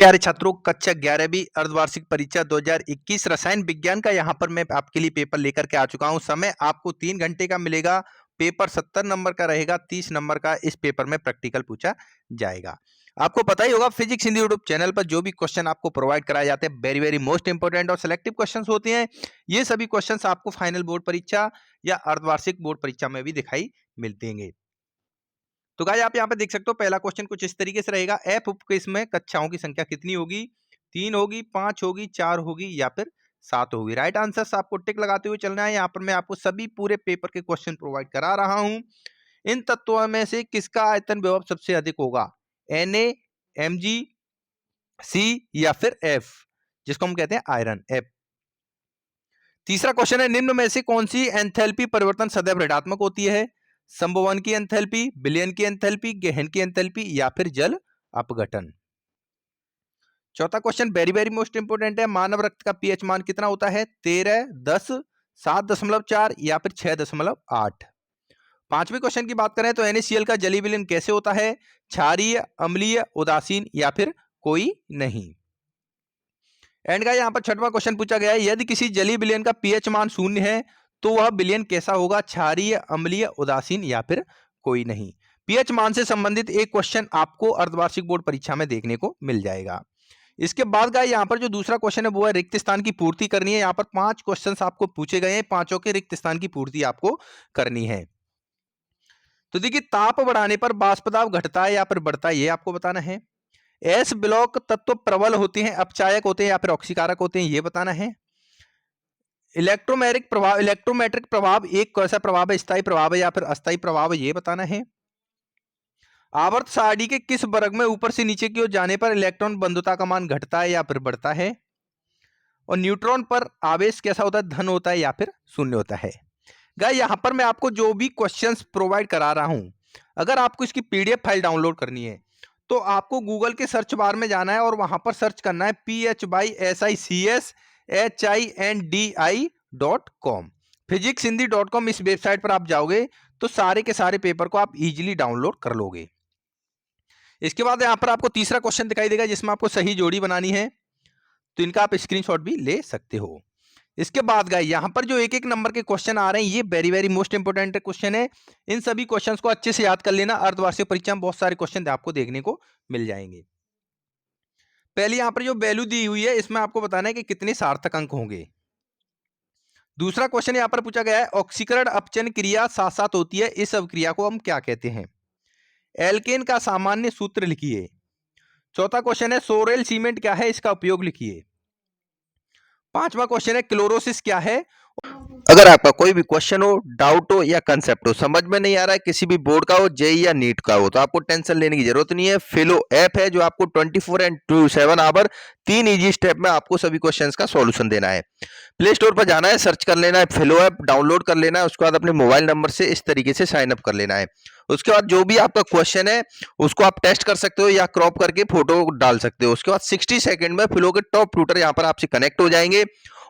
प्यारे छात्रों, कक्षा 11वीं अर्धवार्षिक परीक्षा 2021 रसायन विज्ञान का यहाँ पर मैं आपके लिए पेपर लेकर के आ चुका हूँ। समय आपको 3 घंटे का मिलेगा। पेपर 70 नंबर का रहेगा। 30 नंबर का इस पेपर में प्रैक्टिकल पूछा जाएगा। आपको पता ही होगा, फिजिक्स हिंदी यूट्यूब चैनल पर जो भी क्वेश्चन आपको प्रोवाइड कराए जाते हैं वेरी वेरी मोस्ट इंपोर्टेंट और सिलेक्टिव क्वेश्चन होते हैं। ये सभी क्वेश्चन आपको फाइनल बोर्ड परीक्षा या अर्धवार्षिक बोर्ड परीक्षा में भी दिखाई मिलते हैं। तो गाइस आप यहाँ पे देख सकते हो, पहला क्वेश्चन कुछ इस तरीके से रहेगा। एफ उपकेश में कक्षाओं की संख्या कितनी होगी? 3 होगी, 5 होगी, 4 होगी या फिर 7 होगी। राइट आंसर आपको टिक लगाते हुए चलना है। यहाँ पर मैं आपको सभी पूरे पेपर के क्वेश्चन प्रोवाइड करा रहा हूं। इन तत्वों में से किसका आयतन विभव सबसे अधिक होगा? Na, Mg, C या फिर F, जिसको हम कहते हैं आयरन, F। तीसरा क्वेश्चन है, निम्न में से कौन सी एंथैल्पी परिवर्तन सदैव ऋणात्मक होती है? संभवन की एंथैल्पी, विलयन की एंथैल्पी, गहन की एंथैल्पी या फिर जल अपघटन। चौथा question very very most important है। मानव रक्त का पीएच मान कितना होता है? 13, 10, 7.4 या फिर 6.8। पांचवें क्वेश्चन की बात करें तो NaCl का जलीय विलयन कैसे होता है? क्षारीय, अम्लीय, उदासीन या फिर कोई नहीं। एंड का यहाँ पर छठवां क्वेश्चन पूछा गया है, यदि किसी जलीय विलयन का पीएच मान 0 है तो वह विलयन कैसा होगा? क्षारीय, अम्लीय, उदासीन या फिर कोई नहीं। पीएच मान से संबंधित एक क्वेश्चन आपको अर्धवार्षिक बोर्ड परीक्षा में देखने को मिल जाएगा। इसके बाद का यहाँ पर जो दूसरा क्वेश्चन है वो है रिक्त स्थान की पूर्ति करनी है। यहाँ पर 5 क्वेश्चंस आपको पूछे गए हैं, पांचों के रिक्त स्थान की पूर्ति आपको करनी है। तो देखिए, ताप बढ़ाने पर वाष्प दाब घटता है या फिर बढ़ता है, ये आपको बताना है। एस ब्लॉक तत्व प्रबल होते हैं, अपचायक होते हैं या फिर ऑक्सीकारक होते हैं, ये बताना है। इलेक्ट्रोमेट्रिक प्रभाव एक कैसा प्रभाव है? स्थायी प्रभाव है या फिर अस्थायी प्रभाव है, ये बताना है। आवर्त सारणी के किस वर्ग में ऊपर से नीचे की ओर जाने पर इलेक्ट्रॉन बंधुता का मान घटता है या फिर बढ़ता है? और न्यूट्रॉन पर आवेश कैसा होता है? धन होता है या फिर शून्य होता है? गाइस यहां पर मैं आपको जो भी क्वेश्चंस प्रोवाइड करा रहा हूं, अगर आपको इसकी पीडीएफ फाइल डाउनलोड करनी है तो आपको गूगल के सर्च बार में जाना है और वहां पर सर्च करना है physicshindi.com। physicshindy.com इस वेबसाइट पर आप जाओगे तो सारे के सारे पेपर को आप इजीली डाउनलोड कर लोगे। इसके बाद यहां पर आपको तीसरा क्वेश्चन दिखाई देगा जिसमें आपको सही जोड़ी बनानी है, तो इनका आप स्क्रीनशॉट भी ले सकते हो। इसके बाद गाइस यहां पर जो एक एक नंबर के क्वेश्चन आ रहे हैं ये very very most important question है। इन सभी क्वेश्चंस को अच्छे से याद कर लेना। अर्धवार्षिक परीक्षा में बहुत सारे क्वेश्चन आपको देखने को मिल जाएंगे। पहले यहां पर जो वैल्यू दी हुई है इसमें आपको बताना है कि कितने सार्थक अंक होंगे। दूसरा क्वेश्चन यहां पर पूछा गया है, ऑक्सीकरण अपचयन क्रिया साथ साथ होती है, इस अवक्रिया को हम क्या कहते हैं? एल्केन का सामान्य सूत्र लिखिए। चौथा क्वेश्चन है, सोरेल सीमेंट क्या है, इसका उपयोग लिखिए। पांचवा क्वेश्चन है, क्लोरोसिस क्या है? अगर आपका कोई भी क्वेश्चन हो, डाउट हो या कंसेप्ट हो, समझ में नहीं आ रहा है, किसी भी बोर्ड का हो, जेईई या नीट का हो, तो आपको टेंशन लेने की जरूरत नहीं है। फिलो ऐप है जो आपको 24/7 आवर 3 इजी स्टेप में आपको सभी क्वेश्चंस का सॉल्यूशन देना है। प्ले स्टोर पर जाना है, सर्च कर लेना है, फिलो ऐप डाउनलोड कर लेना है, उसके बाद अपने मोबाइल नंबर से इस तरीके से साइन अप कर लेना है। उसके बाद जो भी आपका क्वेश्चन है उसको आप टेस्ट कर सकते हो या क्रॉप करके फोटो डाल सकते हो। उसके बाद 60 सेकंड में फिलो के टॉप ट्यूटर यहाँ पर आपसे कनेक्ट हो जाएंगे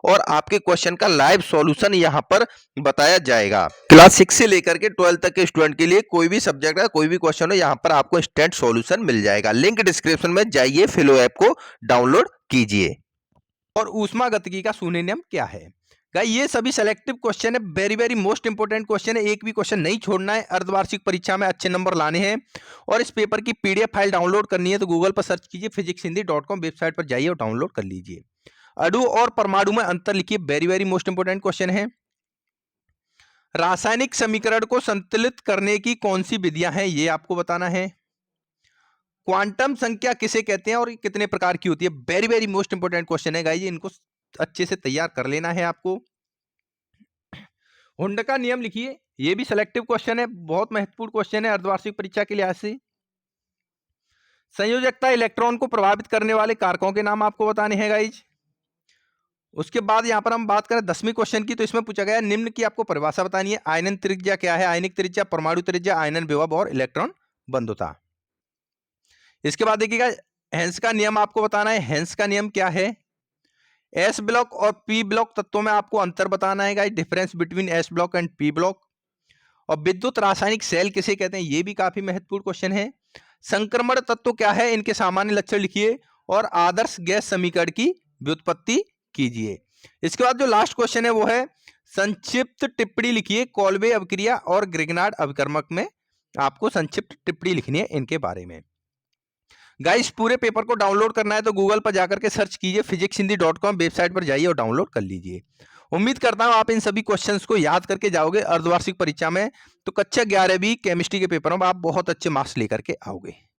और आपके क्वेश्चन का लाइव सॉल्यूशन यहाँ पर बताया जाएगा। क्लास 6 से लेकर के 12 तक के स्टूडेंट के लिए कोई भी सब्जेक्ट का कोई भी क्वेश्चन हो, यहाँ पर आपको इंस्टेंट सॉल्यूशन मिल जाएगा। लिंक डिस्क्रिप्शन में जाइए, फिलो ऐप को डाउनलोड कीजिए। और ऊष्मागतिकी का शून्य नियम क्या है? गाइस ये सभी सेलेक्टिव क्वेश्चन है, very very most important question है, एक भी क्वेश्चन नहीं छोड़ना है। अर्धवार्षिक परीक्षा में अच्छे नंबर लाने हैं और इस पेपर की पीडीएफ फाइल डाउनलोड करनी है तो गूगल पर सर्च कीजिए, physicshindy.com वेबसाइट पर जाइए और डाउनलोड कर लीजिए। अणु और परमाणु में अंतर लिखिए, very very most important question है। रासायनिक समीकरण को संतुलित करने की कौन सी विधियां हैं, ये आपको बताना है। क्वांटम संख्या किसे कहते हैं और कितने प्रकार की होती है? Very very most important question है गाइस, इनको अच्छे से तैयार कर लेना है आपको। हुंड का नियम लिखिए, ये भी सिलेक्टिव क्वेश्चन है, बहुत महत्वपूर्ण क्वेश्चन है अर्धवार्षिक परीक्षा के लिहाज से। संयोजकता इलेक्ट्रॉन को प्रभावित करने वाले कारकों के नाम आपको बताने हैं गाइस। उसके बाद यहां पर हम बात करें 10वीं क्वेश्चन की, तो इसमें पूछा गया निम्न की आपको परिभाषा बतानी है। आयनन त्रिज्या क्या है? आयनिक त्रिज्या, परमाणु त्रिज्या, आयनन विभव और इलेक्ट्रॉन बंधुता। इसके बाद देखिएगा, हेंस का नियम आपको बताना है। हेंस का नियम क्या है? एस ब्लॉक और पी ब्लॉक तत्वों में आपको अंतर बताना है guys, difference between S block and P block. और विद्युत रासायनिक सेल किसे कहते हैं, ये भी काफी महत्वपूर्ण क्वेश्चन है। संक्रमण तत्व क्या है, इनके सामान्य लक्षण लिखिए। और आदर्श गैस समीकरण की व्युत्पत्ति कीजिए। इसके बाद जो लास्ट क्वेश्चन है वो है संक्षिप्त टिप्पणी लिखिए कॉल्बे अभिक्रिया और ग्रिग्नार्ड अभिकर्मक में आपको संक्षिप्त टिप्पणी लिखनी है इनके बारे में। गाइस पूरे पेपर को डाउनलोड करना है तो गूगल पर जाकर के सर्च कीजिए physicshindy.com वेबसाइट पर जाइए और डाउनलोड कर लीजिए। उम्मीद करता हूं आप इन सभी क्वेश्चंस को याद करके जाओगे अर्धवार्षिक परीक्षा में, तो कक्षा 11वीं केमिस्ट्री के पेपर में आप बहुत अच्छे मार्क्स लेकर के आओगे।